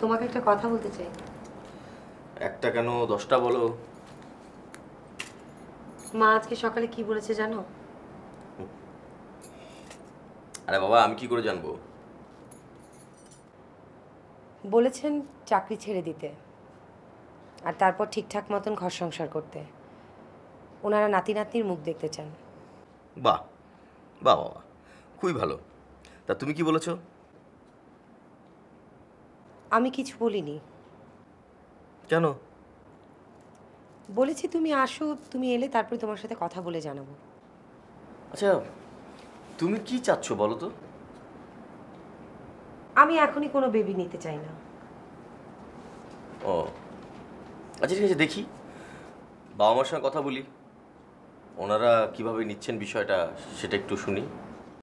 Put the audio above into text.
তোমাকে একটা কথা বলতে চাই। একটা কেন 10টা বলো। মা আজকে সকালে কি বলেছে জানো? আরে বাবা, আমি কি করে জানবো? বলেছেন চাকরি ছেড়ে দিতে, আর তারপর ঠিকঠাক মতন ঘর সংসার করতে। ওনারা নাতি নাতনির মুখ দেখতে চান। বাহ বাহ বাবা, খুবই ভালো। তা তুমি কি বলেছো? আমি কিছু বলিনি। কেন? বলেছি তুমি আসো, তুমি এলে তারপরে তোমার সাথে কথা বলে জানাবো। আচ্ছা, তুমি কি চাচ্ছ বলো তো? আমি এখনই কোনো বেবি নিতে চাই না। ও আচ্ছা, ঠিক আছে, দেখি বাবা মার সঙ্গে কথা বলি, ওনারা কিভাবে নিচ্ছেন বিষয়টা সেটা একটু শুনি।